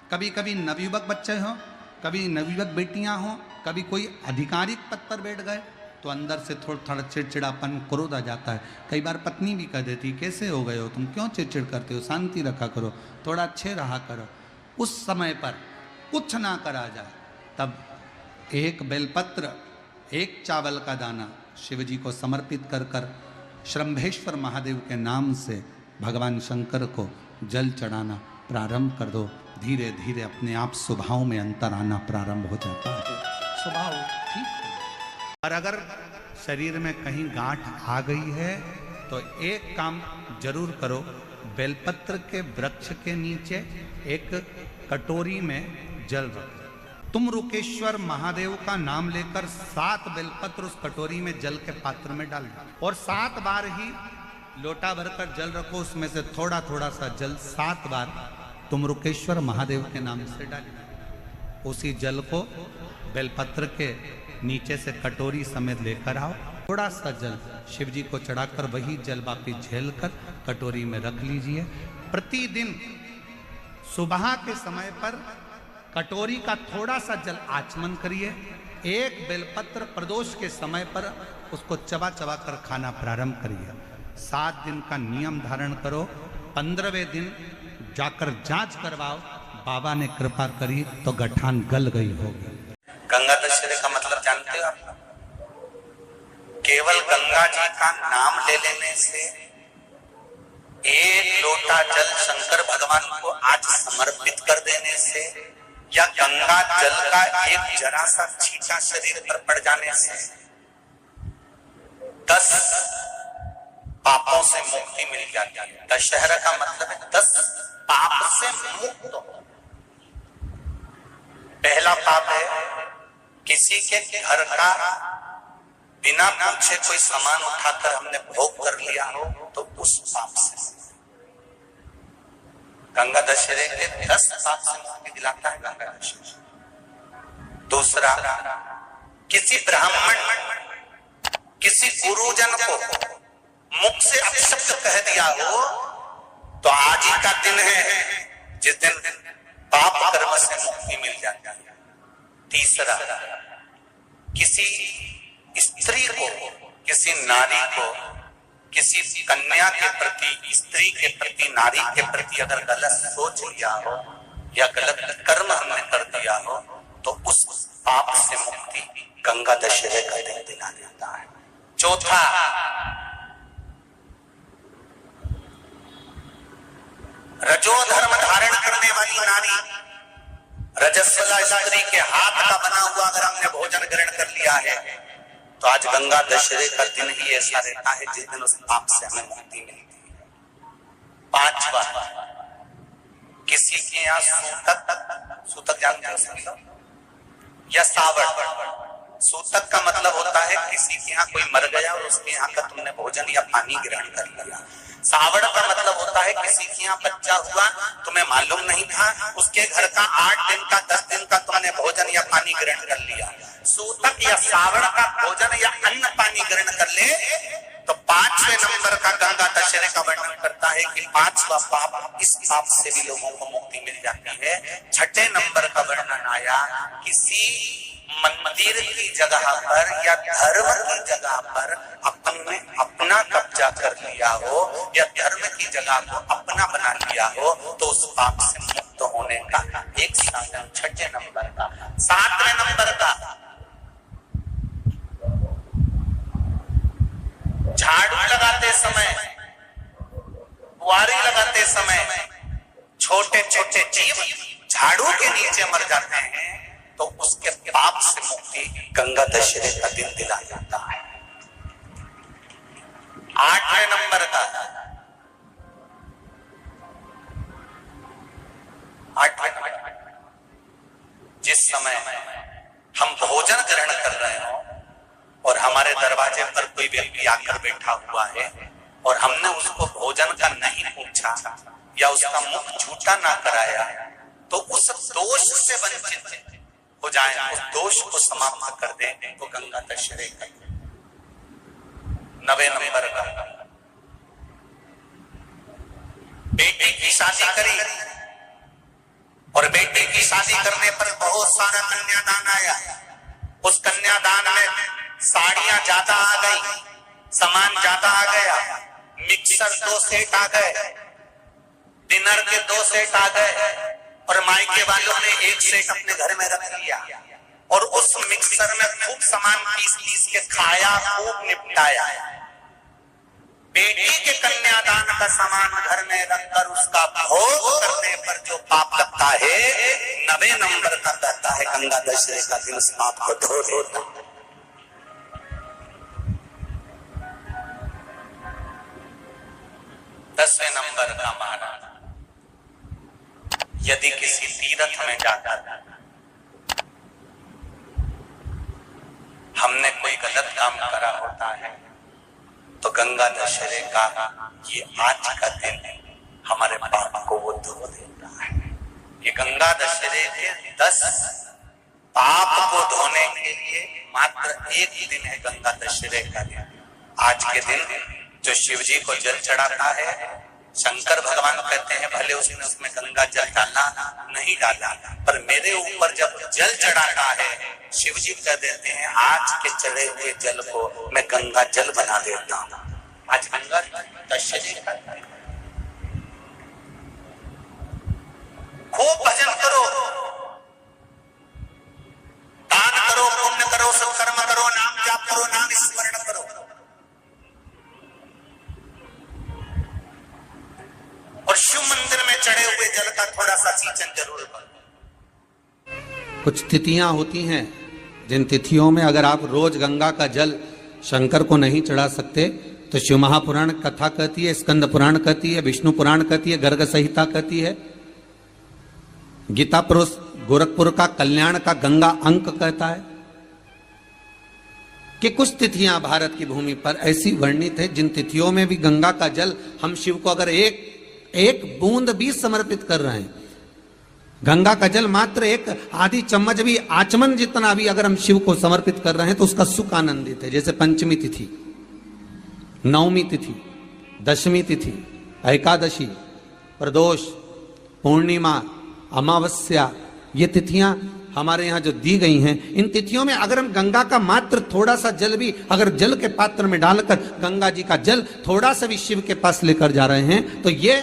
कभी कभी नवयुवक बच्चे हों, कभी नवयुवक बेटियां हों, कभी कोई आधिकारिक पद पर बैठ गए तो अंदर से थोड़ा थोड़ा चिड़चिड़ापन, क्रोध आ जाता है। कई बार पत्नी भी कह देती, कैसे हो गए हो तुम, क्यों चिड़चिड़ करते हो, शांति रखा करो, थोड़ा अच्छे रहा करो। उस समय पर कुछ ना करा जाए तब एक बेलपत्र, एक चावल का दाना शिव जी को समर्पित कर कर श्रंभेश्वर महादेव के नाम से भगवान शंकर को जल चढ़ाना प्रारंभ कर दो। धीरे धीरे अपने आप स्वभाव में अंतर आना प्रारंभ हो जाता है, स्वभाव ठीक है। और अगर शरीर में कहीं गांठ आ गई है तो एक काम जरूर करो, बेलपत्र के वृक्ष के नीचे एक कटोरी में जल रखो। तुम रुकेश्वर महादेव का नाम लेकर 7 बेलपत्र उस कटोरी में जल के पात्र में डाल दो और 7 बार ही लोटा भरकर जल रखो, उसमें से थोड़ा थोड़ा सा जल 7 बार तुम रुकेश्वर महादेव के नाम से डालो। उसी जल को बेलपत्र के नीचे से कटोरी समेत लेकर आओ, थोड़ा सा जल शिव जी को चढ़ाकर वही जल वापस झेल कर कटोरी में रख लीजिए। प्रतिदिन सुबह के समय पर कटोरी का थोड़ा सा जल आचमन करिए। एक बेलपत्र प्रदोष के समय पर उसको चबा चबा कर खाना प्रारंभ करिए। 7 दिन का नियम धारण करो। 15वें दिन जाकर जांच करवाओ, बाबा ने कृपा करी तो गठान गल गई होगी। गंगा दशहरे का मतलब जानते हो आप? केवल गंगा जी का नाम ले लेने से, एक लोटा जल शंकर भगवान को आज समर्पित कर देने से, या गंगा जल का एक जरा सा छींटा शरीर पर पड़ जाने से 10 पापों से मुक्ति मिल जाती है। दशहरा का मतलब है 10 पाप से मुक्त हो। पहला पाप है किसी के घर का बिना पूछे कोई सामान उठाकर हमने भोग कर लिया हो तो उस पाप से। गंगा दशहरे के 10 पाप से मुक्ति दिलाता है गंगा दशहरा। दूसरा, किसी ब्राह्मण, किसी गुरुजन को मुख से अपशब्द कह दिया हो तो आज ही का दिन है जिस दिन पाप कर्म से मुक्ति मिल जाती है। तीसरा, किसी स्त्री को, किसी नारी को, किसी कन्या के प्रति, स्त्री के प्रति, नारी के प्रति अगर गलत सोच लिया हो या गलत कर्म हमने कर दिया हो तो उस पाप से मुक्ति गंगा दशहरे का दिन दिला देता है। चौथा, रजो धर्म धारण करने वाली नारी, रजस्वला स्त्री के हाथ का बना हुआ अगर हमने भोजन ग्रहण कर लिया है तो आज गंगा दशहरे का दिन ही ऐसा रहता है जिस दिन उस पाप से हमें मुक्ति मिलती है। पांचवा, किसी के यहाँ सूतक जानते हो या सावड़। सूतक का मतलब होता है किसी के यहाँ कोई मर गया और उसके यहाँ का तुमने भोजन या पानी ग्रहण कर लिया। सावड़ का मतलब होता है किसी के यहाँ बच्चा हुआ, तुम्हें मालूम नहीं था, उसके घर का 8 दिन का 10 दिन का तुमने भोजन या पानी ग्रहण कर लिया। सूतक या सावड़ का भोजन या अन्न पानी ग्रहण कर ले तो 5वें नंबर का गंगा दशहरे का वर्णन करता है कि 5वां पाप, इस पाप से भी लोगों को मुक्ति मिल जाती है। 6ठे नंबर का वर्णन आया, किसी मंदिर की जगह पर या धर्म की जगह पर अपने अपना कब्जा कर लिया हो या धर्म की जगह को अपना बना लिया हो तो उस पाप से मुक्त होने का एक साधन 6ठे नंबर का। 7वें नंबर का, झाड़ू लगाते समय, बुआरी लगाते समय छोटे छोटे जीव झाड़ू के नीचे मर जाते हैं तो उसके पाप से मुक्ति गंगा दशहरे का दिन दिला जाता है। 8वें नंबर का, 8वें नंबर, जिस समय हम भोजन ग्रहण कर रहे हो और हमारे दरवाजे पर कोई व्यक्ति आकर बैठा हुआ है और हमने उसको भोजन का नहीं पूछा या उसका मुख झूठा ना कराया तो उस दोष से वंचित हो जाए, उस दोष को समाप्त कर दे तो गंगा दशहरे का। 9वें नंबर का, बेटी की शादी करी और बेटे की शादी करने पर बहुत सारा कन्यादान आया। उस कन्यादान में साड़ियां ज्यादा आ गई, सामान ज्यादा आ गया, मिक्सर 2 सेट आ गए, डिनर के 2 सेट आ गए, और मायके वालों ने 1 सेट अपने घर में रख लिया और उस मिक्सर में खूब सामान पीस के खाया, खूब निपटाया। बेटी के कन्यादान का सामान घर में रखकर उसका भोग करने पर जो पाप लगता है 9वें नंबर का कहता है गंगा दशहरे का दिन उस पाप को धो देता। 10वें नंबर का महाराज, यदि किसी तीर्थ में जाता हमने कोई गलत काम करा होता है तो गंगा दशहरे का ये आज का दिन हमारे पाप को वो धो देता है। ये गंगा दशहरे के 10 पाप को धोने के लिए मात्र 1 दिन है गंगा दशहरे का दिन। आज के दिन जो शिव जी को जल चढ़ाता है, शंकर भगवान कहते हैं भले उसने उसमें गंगा जल डाला नहीं डाला, पर मेरे ऊपर जब जल चढ़ाता है शिव जी कह देते हैं आज के चढ़े हुए जल को मैं गंगा जल बना देता हूं। आज गंगा दशहरे का खूब भजन करो, दान करो, पुण्य करो, सत्कर्म करो, नाम जाप करो, नाम स्मरण करो। और शिव मंदिर में चढ़े हुए जल का थोड़ा सा सिंचन जरूर करो। कुछ तिथियां होती हैं जिन तिथियों में अगर आप रोज गंगा का जल शंकर को नहीं चढ़ा सकते तो शिव महापुराण कथा कहती है, स्कंद पुराण कहती है, विष्णु पुराण कहती है, गर्ग संहिता कहती है, गीता पुरुष गोरखपुर का कल्याण का गंगा अंक कहता है कि कुछ तिथियां भारत की भूमि पर ऐसी वर्णित है जिन तिथियों में भी गंगा का जल हम शिव को अगर एक बूंद भी समर्पित कर रहे हैं, गंगा का जल मात्र 1 आधी चम्मच भी, आचमन जितना भी अगर हम शिव को समर्पित कर रहे हैं तो उसका सुख आनंदित है। जैसे पंचमी तिथि, नवमी तिथि, दशमी तिथि, एकादशी, प्रदोष, पूर्णिमा, अमावस्या, ये तिथियां हमारे यहाँ जो दी गई हैं, इन तिथियों में अगर हम गंगा का मात्र थोड़ा सा जल भी अगर जल के पात्र में डालकर गंगा जी का जल थोड़ा सा भी शिव के पास लेकर जा रहे हैं तो ये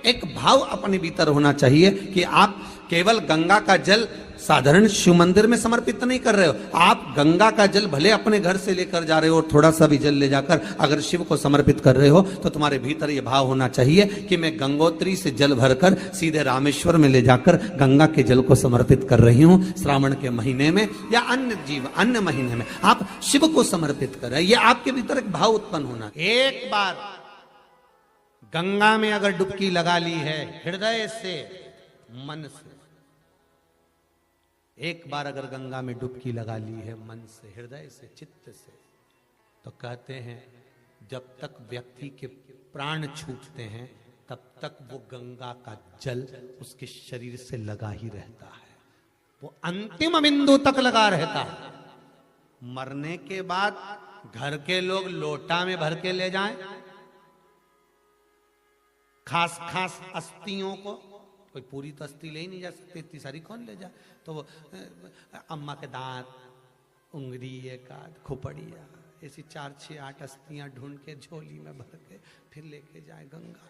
एक भाव अपने भीतर होना चाहिए कि आप केवल गंगा का जल साधारण शिव मंदिर में समर्पित नहीं कर रहे हो, आप गंगा का जल भले अपने घर से लेकर जा रहे हो और थोड़ा सा भी जल ले जाकर अगर शिव को समर्पित कर रहे हो तो तुम्हारे भीतर यह भाव होना चाहिए कि मैं गंगोत्री से जल भरकर सीधे रामेश्वर में ले जाकर गंगा के जल को समर्पित कर रही हूं। श्रावण के महीने में या अन्य महीने में आप शिव को समर्पित कर रहे हैं, यह आपके भीतर एक भाव उत्पन्न होना। एक बार गंगा में अगर डुबकी लगा ली है हृदय से, मन से, एक बार अगर गंगा में डुबकी लगा ली है मन से, हृदय से, चित्त से, तो कहते हैं जब तक व्यक्ति के प्राण छूटते हैं तब तक वो गंगा का जल उसके शरीर से लगा ही रहता है, वो अंतिम बिंदु तक लगा रहता है। मरने के बाद घर के लोग लोटा में भर के ले जाएं, खास अस्थियों को, कोई पूरी तो अस्थि ले ही नहीं जा सकती, इतनी सारी कौन ले जाए, तो वो अम्मा के दांत, उंगली, एक आध खोपड़िया, ऐसी 4, 6, 8 अस्थियां ढूंढ के झोली में भर के फिर लेके जाए गंगा।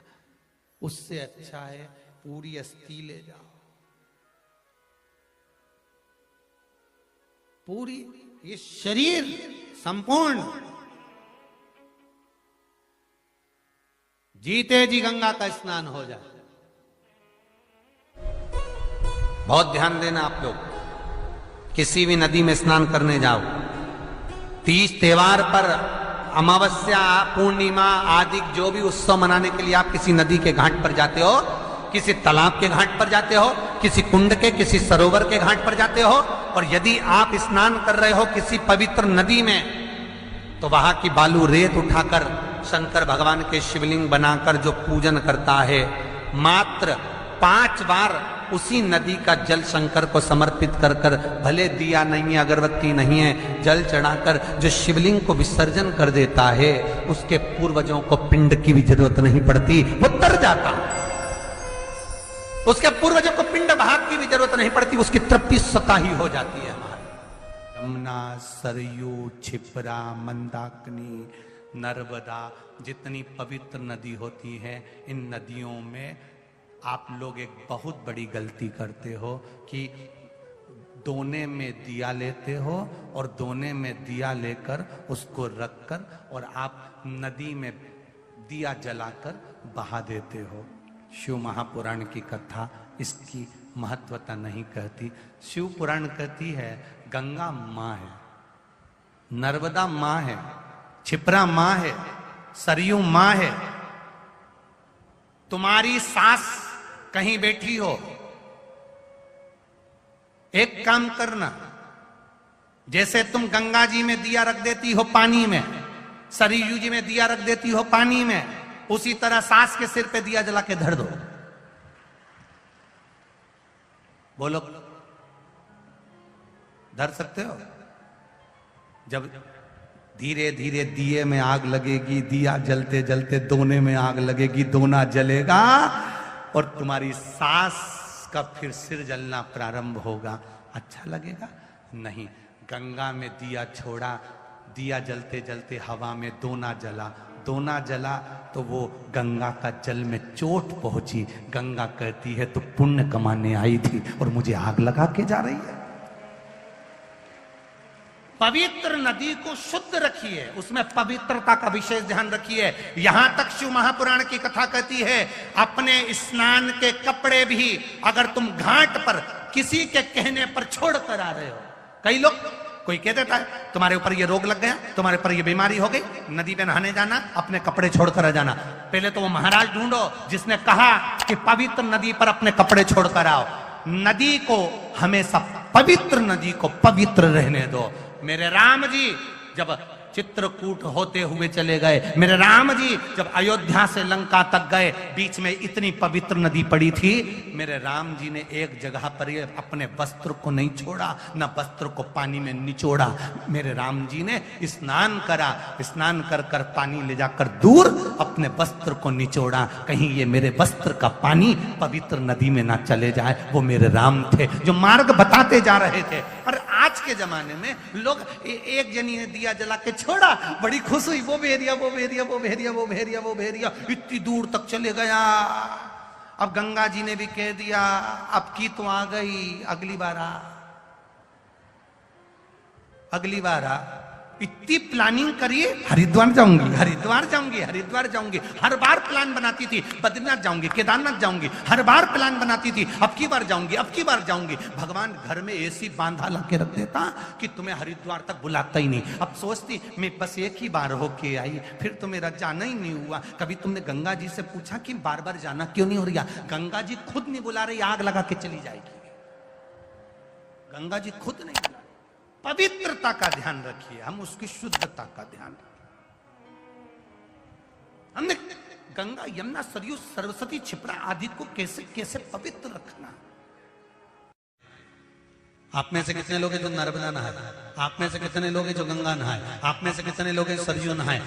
उससे अच्छा है पूरी अस्थि ले जाओ, पूरी ये शरीर संपूर्ण जीते जी गंगा का स्नान हो जाए। बहुत ध्यान देना आप लोग, किसी भी नदी में स्नान करने जाओ, तीज त्योहार पर, अमावस्या, पूर्णिमा आदि जो भी उत्सव मनाने के लिए आप किसी नदी के घाट पर जाते हो, किसी तालाब के घाट पर जाते हो, किसी कुंड के, किसी सरोवर के घाट पर जाते हो, और यदि आप स्नान कर रहे हो किसी पवित्र नदी में तो वहां की बालू रेत उठाकर शंकर भगवान के शिवलिंग बनाकर जो पूजन करता है, मात्र 5 बार उसी नदी का जल शंकर को समर्पित कर कर, भले दिया नहीं है, अगरबत्ती नहीं है, जल चढ़ाकर जो शिवलिंग को विसर्जन कर देता है, उसके पूर्वजों को पिंड की भी जरूरत नहीं पड़ती, वो तर जाता, उसके पूर्वजों को पिंड भाग की भी जरूरत नहीं पड़ती, उसकी तृप्ति स्वतः ही हो जाती है हमारी। यमुना, सरयू, क्षिप्रा, मंदाकिनी, नर्मदा, जितनी पवित्र नदी होती है, इन नदियों में आप लोग एक बहुत बड़ी गलती करते हो कि दोने में दिया लेते हो और दोने में दिया लेकर उसको रखकर और आप नदी में दिया जलाकर बहा देते हो। शिव महापुराण की कथा इसकी महत्वता नहीं कहती। शिव पुराण कहती है गंगा माँ है, नर्मदा माँ है, क्षिप्रा माँ है, सरयू माँ है। तुम्हारी सास कहीं बैठी हो, एक काम करना, जैसे तुम गंगा जी में दिया रख देती हो पानी में, सरयू जी में दिया रख देती हो पानी में, उसी तरह सास के सिर पे दिया जला के धर दो। बोलो, धर सकते हो? जब धीरे धीरे दिए में आग लगेगी, दिया जलते जलते दोने में आग लगेगी, दोना जलेगा और तुम्हारी सास का फिर सिर जलना प्रारंभ होगा। अच्छा लगेगा? नहीं। गंगा में दिया छोड़ा, दिया जलते जलते हवा में दोना जला, दोना जला तो वो गंगा का जल में चोट पहुंची। गंगा कहती है तो पुण्य कमाने आई थी और मुझे आग लगा के जा रही है। पवित्र नदी को शुद्ध रखिए, उसमें पवित्रता का विशेष ध्यान रखिए। यहां तक शिव महापुराण की कथा कहती है अपने स्नान के कपड़े भी अगर तुम घाट पर किसी के कहने पर छोड़ कर आ रहे हो, कई लोग, कोई कह देता है तुम्हारे ऊपर ये रोग लग गया, तुम्हारे ऊपर ये बीमारी हो गई, नदी पे नहाने जाना, अपने कपड़े छोड़कर आ जाना। पहले तो वो महाराज ढूंढो जिसने कहा कि पवित्र नदी पर अपने कपड़े छोड़कर आओ। नदी को हमेशा, पवित्र नदी को पवित्र रहने दो। मेरे राम जी जब चित्रकूट होते हुए चले गए, मेरे राम जी जब अयोध्या से लंका तक गए, बीच में इतनी पवित्र नदी पड़ी थी, मेरे राम जी ने एक जगह पर ये अपने वस्त्र को नहीं छोड़ा, न वस्त्र को पानी में निचोड़ा। मेरे राम जी ने स्नान करा, स्नान कर कर पानी ले जाकर दूर अपने वस्त्र को निचोड़ा, कहीं ये मेरे वस्त्र का पानी पवित्र नदी में ना चले जाए। वो मेरे राम थे जो मार्ग बताते जा रहे थे। और आज के जमाने में लोग एक जनी ने दिया जला के छोड़ा, बड़ी खुश हुई, वो भेरिया, वो भेरिया, वो भेरिया, वो भेरिया, वो भेरिया, इतनी दूर तक चले गया। अब गंगा जी ने भी कह दिया अब की तो आ गई, अगली बार आ, अगली बार आ। इतनी प्लानिंग करिए, हरिद्वार जाऊंगी, हरिद्वार जाऊंगी, हरिद्वार जाऊंगी, हर बार प्लान बनाती थी, बद्रीनाथ जाऊंगी, केदारनाथ जाऊंगी, हर बार प्लान बनाती थी, अब की बार जाऊंगी, अब की बार जाऊंगी। भगवान घर में ऐसी बांधा ला के रख देता कि तुम्हें हरिद्वार तक बुलाता ही नहीं। अब सोचती मैं बस एक ही बार होके आई, फिर तो मेरा जाना ही नहीं हुआ। कभी तुमने गंगा जी से पूछा कि बार बार जाना क्यों नहीं हो रहा? गंगा जी खुद नहीं बुला रही, आग लगा के चली जाएगी। गंगा जी खुद नहीं बुला। पवित्रता का ध्यान रखिए, हम उसकी शुद्धता का ध्यान रखिए। हमने गंगा, यमुना, सरयू, सरस्वती, क्षिप्रा आदि को कैसे कैसे पवित्र रखना। आप में से कितने लोग हैं जो नर्मदा नहाए? आप में से कितने लोग हैं जो गंगा नहाए? आप में से कितने लोग हैं सरयू नहाए?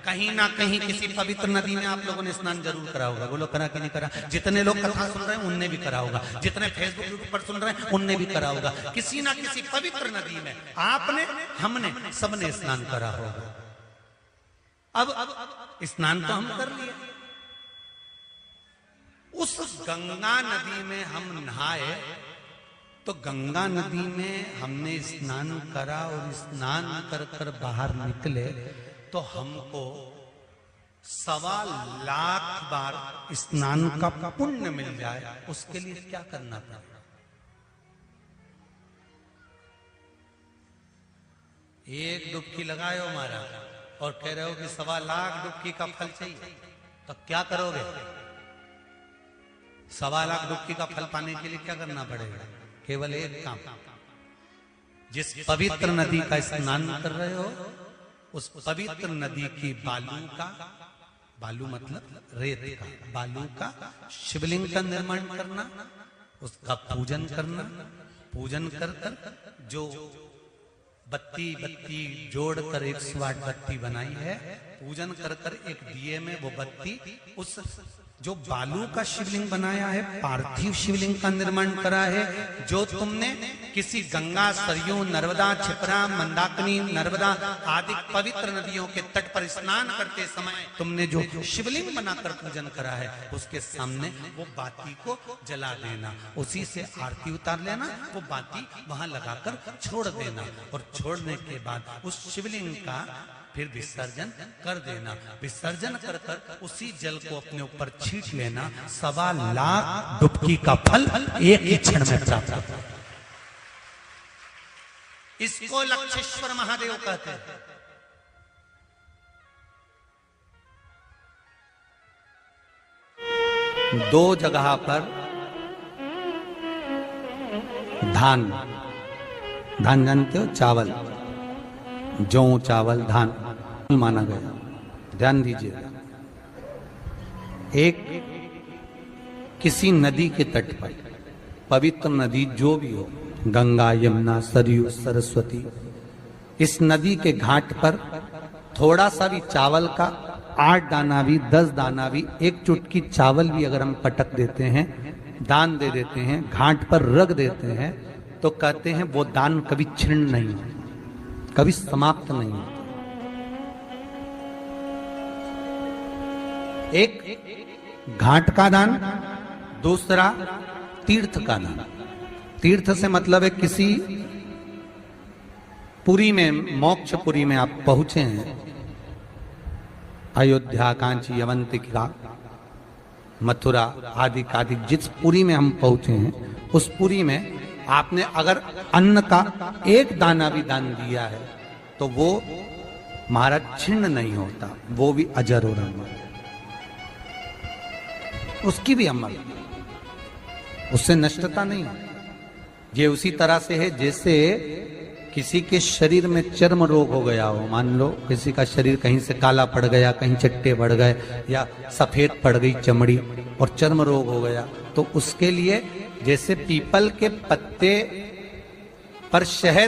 कहीं ना कहीं किसी पवित्र नदी में आप लोगों ने स्नान जरूर करा होगा। बोलो करा कि नहीं करा? जितने लोग कथा सुन रहे हैं उनने भी करा होगा, जितने फेसबुक यूट्यूब पर सुन रहे हैं उनने भी करा होगा। किसी ना किसी पवित्र नदी में आपने, हमने, सबने स्नान करा होगा। अब स्नान तो हम कर लिए, उस गंगा नदी में हम नहाए तो गंगा नदी में हमने स्नान करा और स्नान कर कर बाहर निकले तो हमको 1.25 लाख बार स्नान का पुण्य मिल जाए। उसके लिए क्या करना पड़ेगा? एक डुबकी लगाए हो महाराज और कह रहे हो कि 1.25 लाख डुबकी का फल चाहिए, तो क्या करोगे? 1.25 लाख डुबकी का फल पाने के लिए क्या करना पड़ेगा? केवल एक काम, जिस पवित्र नदी का स्नान कर रहे हो उस पवित्र नदी की बालू का, बालू मतलब रेत का, बालू का शिवलिंग का निर्माण करना, उसका पूजन करना, पूजन कर कर जो बत्ती जोड़कर 108 बत्ती बनाई है, पूजन कर कर एक दिए में वो बत्ती उस जो बालू का शिवलिंग बनाया है, पार्थिव शिवलिंग का निर्माण करा है, जो तुमने किसी गंगा, सरयू, नर्मदा, क्षिप्रा, मंदाकिनी, नर्मदा आदि पवित्र नदियों के तट पर स्नान करते समय तुमने जो शिवलिंग बनाकर पूजन करा है, उसके सामने वो बाती को जला देना, उसी से आरती उतार लेना, वो बाती वहां लगाकर छोड़ देना और छोड़ने के बाद उस शिवलिंग का फिर विसर्जन कर देना। विसर्जन कर कर उसी जल को अपने ऊपर छींट लेना। 1.25 लाख डुबकी का फल एक ही क्षण में प्राप्त होता है। इसको लक्षेश्वर महादेव कहते हैं। दो जगह पर धान जानते हो, चावल, जौ, चावल, धान माना गया। ध्यान दीजिएगा, एक किसी नदी के तट पर, पवित्र नदी जो भी हो, गंगा, यमुना, सरयू, सरस्वती, इस नदी के घाट पर थोड़ा सा भी चावल का 8 दाना भी, 10 दाना भी, एक चुटकी चावल भी अगर हम पटक देते हैं, दान दे देते हैं, घाट पर रख देते हैं, तो कहते हैं वो दान कभी छिन्न नहीं होता, कभी समाप्त नहीं होता। एक घाट का दान, दूसरा तीर्थ का दान। तीर्थ से मतलब है किसी पुरी में, मोक्षपुरी में आप पहुंचे हैं, अयोध्या, कांची, अवंतिका, मथुरा आदि कादि, जिस पुरी में हम पहुंचे हैं, उस पुरी में आपने अगर अन्न का एक दाना भी दान दिया है तो वो महाराज छिन्न नहीं होता, वो भी अजर और अमर, उसकी भी अमर, उससे नष्टता नहीं होती। ये उसी तरह से है जैसे किसी के शरीर में चर्म रोग हो गया हो, मान लो किसी का शरीर कहीं से काला पड़ गया, कहीं चट्टे बढ़ गए या सफेद पड़ गई चमड़ी और चर्म रोग हो गया, तो उसके लिए जैसे पीपल के पत्ते पर शहद